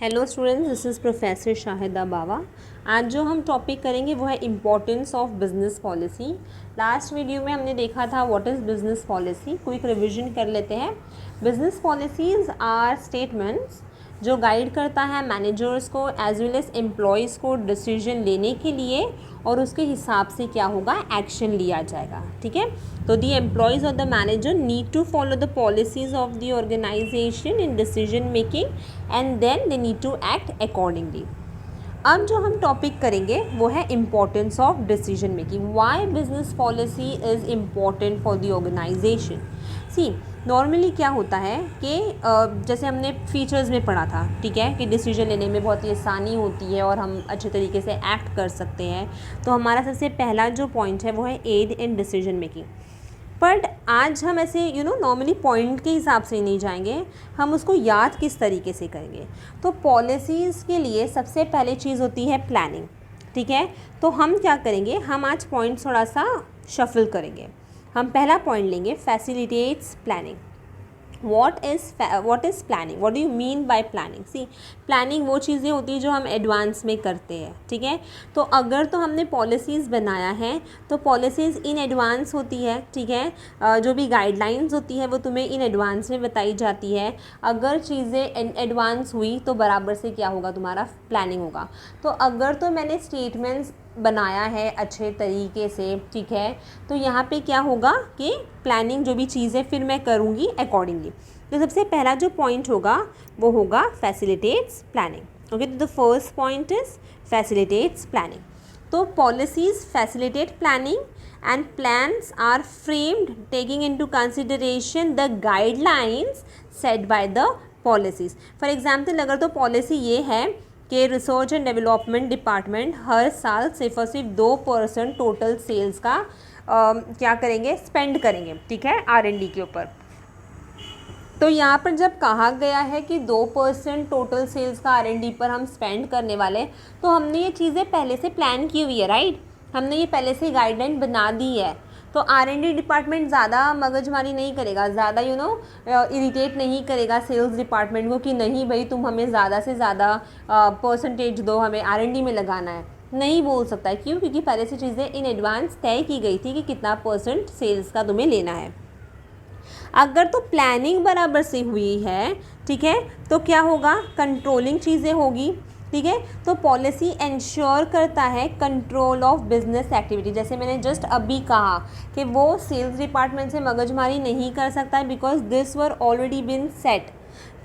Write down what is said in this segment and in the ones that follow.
Hello students, this is professor Shahida Bawa. आज जो हम टॉपिक करेंगे वो है importance of business policy. Last video में हमने देखा था what is business policy. Quick revision कर लेते हैं। बिजनेस पॉलिसीज़ आर स्टेटमेंट्स जो गाइड करता है मैनेजर्स को एज वेल एज एम्प्लॉयज़ को डिसीजन लेने के लिए और उसके हिसाब से क्या होगा, एक्शन लिया जाएगा। ठीक है, तो द एम्प्लॉयज़ और the manager need to follow the policies of the organisation in decision making and then they need to act accordingly. अब जो हम टॉपिक करेंगे वो है importance of decision making. Why business policy is important for the organisation. See normally क्या होता है कि जैसे हमने फीचर्स में पढ़ा था, ठीक है, कि डिसीजन लेने में बहुत ही आसानी होती है और हम अच्छे तरीके से एक्ट कर सकते हैं। तो हमारा सबसे पहला जो पॉइंट है वो है aid in decision making. But आज हम ऐसे नॉर्मली पॉइंट के हिसाब से नहीं जाएंगे, हम उसको याद किस तरीके से करेंगे। तो पॉलिसीज़ के लिए सबसे पहले चीज़ होती है प्लानिंग। ठीक है, तो हम क्या करेंगे, हम आज पॉइंट थोड़ा सा शफल करेंगे। हम पहला पॉइंट लेंगे facilitates planning. what is planning, what do you mean by planning? See, planning वो चीज़ें होती हैं जो हम एडवांस में करते हैं। ठीक है, तो अगर तो हमने पॉलिसीज़ बनाया है तो पॉलिसीज़ इन एडवांस होती है। ठीक है, जो भी गाइडलाइंस होती है वो तुम्हें इन एडवांस में बताई जाती है। अगर चीज़ें एडवांस हुई तो बराबर से क्या होगा, तुम्हारा प्लानिंग होगा। तो अगर तो मैंने स्टेटमेंट्स बनाया है अच्छे तरीके से, ठीक है, तो यहाँ पे क्या होगा कि प्लानिंग जो भी चीज़ है फिर मैं करूँगी अकॉर्डिंगली। तो सबसे पहला जो पॉइंट होगा वो होगा फैसिलिटेट्स प्लानिंग। ओके, तो the first point is facilitates planning. तो policies facilitate planning and plans are framed taking into consideration the guidelines set by the policies. For example, अगर तो पॉलिसी ये है कि रिसर्च एंड डेवलपमेंट डिपार्टमेंट हर साल सिर्फ और सिर्फ 2% टोटल सेल्स का क्या करेंगे, स्पेंड करेंगे, ठीक है, R&D के ऊपर। तो यहाँ पर जब कहा गया है कि 2% टोटल सेल्स का R&D पर हम स्पेंड करने वाले, तो हमने ये चीज़ें पहले से प्लान की हुई है, राइट। हमने ये पहले से गाइडलाइन बना दी है। तो R&D डिपार्टमेंट ज़्यादा मगजमारी नहीं करेगा, ज़्यादा इरिटेट नहीं करेगा सेल्स डिपार्टमेंट को कि नहीं भाई तुम हमें ज़्यादा से ज़्यादा परसेंटेज दो, हमें R&D में लगाना है। नहीं बोल सकता है, क्यों? क्योंकि पहले से चीज़ें इन एडवांस तय की गई थी कि कितना % सेल्स का तुम्हें लेना है। अगर तो प्लानिंग बराबर से हुई है, ठीक है, तो क्या होगा, कंट्रोलिंग चीज़ें होगी। ठीक है, तो पॉलिसी इंश्योर करता है कंट्रोल ऑफ बिजनेस एक्टिविटी। जैसे मैंने जस्ट अभी कहा कि वो सेल्स डिपार्टमेंट से मगजमारी नहीं कर सकता है because this were already been set.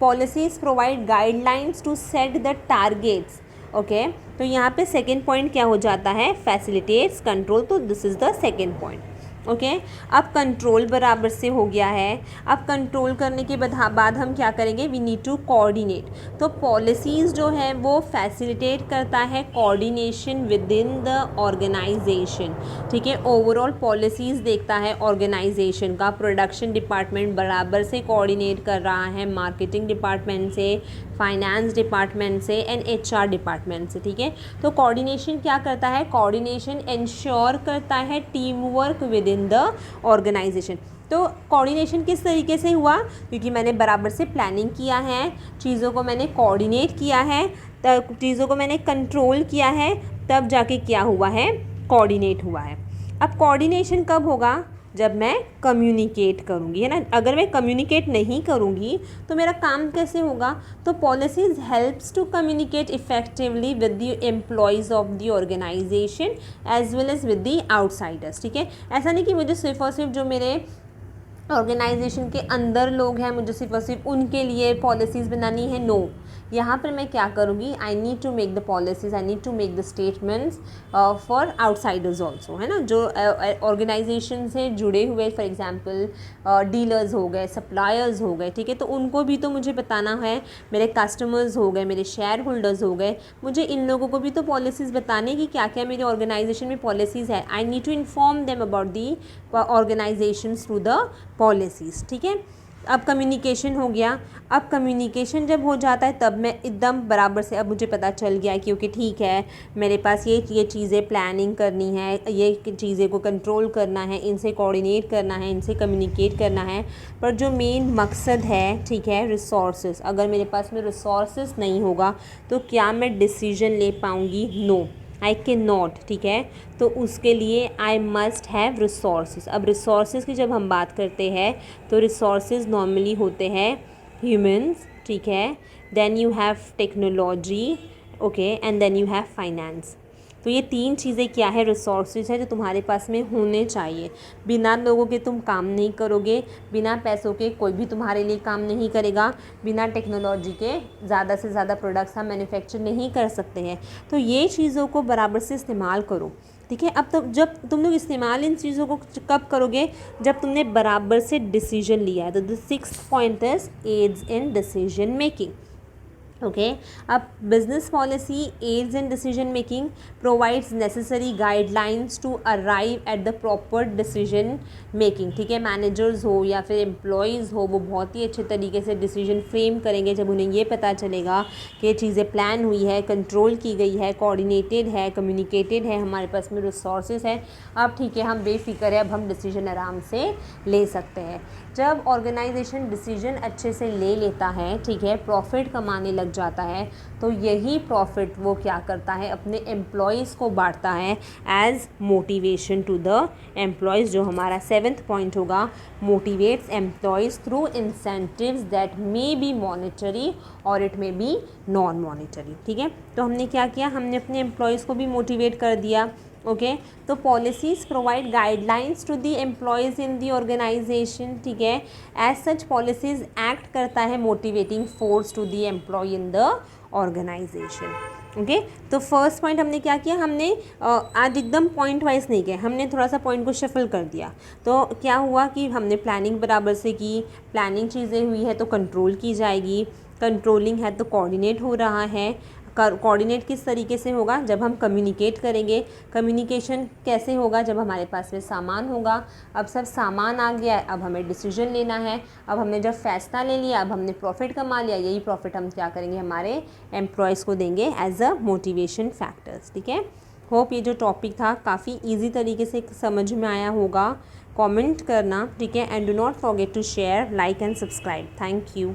Policies provide guidelines to set the targets. Okay, तो यहाँ पे सेकेंड पॉइंट क्या हो जाता है, फैसिलिटेट्स कंट्रोल। तो this is the second point. Okay, अब कंट्रोल बराबर से हो गया है। अब कंट्रोल करने के बाद हम क्या करेंगे, वी नीड टू कोऑर्डिनेट। तो पॉलिसीज़ जो है वो फैसिलिटेट करता है coordination within the organisation. ठीक है, ओवरऑल पॉलिसीज़ देखता है ऑर्गेनाइजेशन का। प्रोडक्शन डिपार्टमेंट बराबर से कोऑर्डिनेट कर रहा है मार्केटिंग डिपार्टमेंट से, फाइनेंस डिपार्टमेंट से एंड HR डिपार्टमेंट से। ठीक है, तो कोऑर्डिनेशन क्या करता है, कोऑर्डिनेशन इंश्योर करता है team work within the organisation. तो कोऑर्डिनेशन किस तरीके से हुआ, क्योंकि मैंने बराबर से प्लानिंग किया है, चीज़ों को मैंने कोऑर्डिनेट किया है, तब चीज़ों को मैंने कंट्रोल किया है, तब जाके क्या हुआ है, कोऑर्डिनेट हुआ है। अब कोऑर्डिनेशन कब होगा, जब मैं कम्युनिकेट करूँगी, है ना। अगर मैं कम्युनिकेट नहीं करूँगी तो मेरा काम कैसे होगा। तो policies helps to communicate effectively with the employees of the organisation as well as with the outsiders. ठीक है, ऐसा नहीं कि मुझे सिर्फ और सिर्फ जो मेरे ऑर्गेनाइजेशन के अंदर लोग हैं मुझे सिर्फ और सिर्फ उनके लिए पॉलिसीज़ बनानी है। नो, यहाँ पर मैं क्या करूँगी, I need to make the policies, I need to make the statements for outsiders also, है ना, जो ऑर्गेनाइजेशन से जुड़े हुए, फॉर एग्जांपल डीलर्स हो गए, सप्लायर्स हो गए। ठीक है, तो उनको भी तो मुझे बताना है, मेरे कस्टमर्स हो गए, मेरे शेयर होल्डर्स हो गए, मुझे इन लोगों को भी तो पॉलिसीज़ बताने की क्या क्या मेरी ऑर्गेनाइजेशन में पॉलिसीज़ है। I need to inform them about the organisation through the policies. ठीक है, अब कम्युनिकेशन हो गया। अब कम्युनिकेशन जब हो जाता है तब मैं एकदम बराबर से, अब मुझे पता चल गया है कि ओके ठीक है, मेरे पास ये चीज़ें प्लानिंग करनी है, ये चीज़ें को कंट्रोल करना है, इनसे कोऑर्डिनेट करना है, इनसे कम्युनिकेट करना है। पर जो मेन मकसद है, ठीक है, रिसोर्सेज, अगर मेरे पास में रिसोर्सेज नहीं होगा तो क्या मैं डिसीजन ले पाऊँगी? नो, आई कैन नॉट, ठीक है। तो उसके लिए आई मस्ट हैव रिसोर्सेज। अब रिसोर्सेज की जब हम बात करते हैं तो रिसोर्सेज नॉर्मली होते हैं ह्यूमंस, ठीक है, then you have technology, okay, and then you have finance. तो ये तीन चीज़ें क्या है? रिसोर्सेज है जो तुम्हारे पास में होने चाहिए। बिना लोगों के तुम काम नहीं करोगे, बिना पैसों के कोई भी तुम्हारे लिए काम नहीं करेगा, बिना टेक्नोलॉजी के ज़्यादा से ज़्यादा प्रोडक्ट्स हम मैन्युफैक्चर नहीं कर सकते हैं। तो ये चीज़ों को बराबर से इस्तेमाल करो, ठीक है। अब तो जब तुम लोग इस्तेमाल इन चीज़ों को कब करोगे? जब तुमने बराबर से डिसीजन लिया है। तो the 6th point is aids in decision making, okay. अब business policy aids in decision making, provides necessary guidelines to arrive at the proper decision making, ठीक है। मैनेजर्स हो या फिर एम्प्लॉयज़ हो, वो बहुत ही अच्छे तरीके से डिसीजन फ्रेम करेंगे जब उन्हें ये पता चलेगा कि ये चीज़ें प्लान हुई है, कंट्रोल की गई है, कोऑर्डिनेटेड है, कम्युनिकेटेड है, हमारे पास में रिसोर्सेज है। अब ठीक है, हम बेफिक्र है, अब हम डिसीजन आराम से ले सकते हैं। जब ऑर्गेनाइजेशन डिसीजन अच्छे से ले लेता है, ठीक है, प्रॉफिट कमाने लग जाता है, तो यही प्रॉफिट वो क्या करता है? अपने एम्प्लॉयज़ को बांटता है as motivation to the employees. जो हमारा 7th पॉइंट होगा, motivates employees through incentives that may be monetary और it may be non monetary, ठीक है। तो हमने क्या किया? हमने अपने एम्प्लॉयज़ को भी मोटिवेट कर दिया, ओके। तो policies provide guidelines to the employees in the organisation, ठीक है। एज सच पॉलिसीज़ एक्ट करता है motivating force to the employee in the organisation, okay. तो फर्स्ट पॉइंट हमने क्या किया? हमने आज एकदम पॉइंट वाइज नहीं किया, हमने थोड़ा सा पॉइंट को शफल कर दिया। तो क्या हुआ कि हमने प्लानिंग बराबर से की, प्लानिंग चीज़ें हुई है तो कंट्रोल की जाएगी, कंट्रोलिंग है तो कोऑर्डिनेट हो रहा है। कोऑर्डिनेट किस तरीके से होगा? जब हम कम्युनिकेट करेंगे। कम्युनिकेशन कैसे होगा? जब हमारे पास में सामान होगा। अब सब सामान आ गया है, अब हमें डिसीजन लेना है। अब हमने जब फैसला ले लिया, अब हमने प्रॉफिट कमा लिया, यही प्रॉफिट हम क्या करेंगे? हमारे एम्प्लॉयज़ को देंगे एज अ मोटिवेशन फैक्टर्स, ठीक है। होप ये जो टॉपिक था काफ़ी ईजी तरीके से समझ में आया होगा। कमेंट करना, ठीक है, and do not forget to share, like and subscribe. Thank you.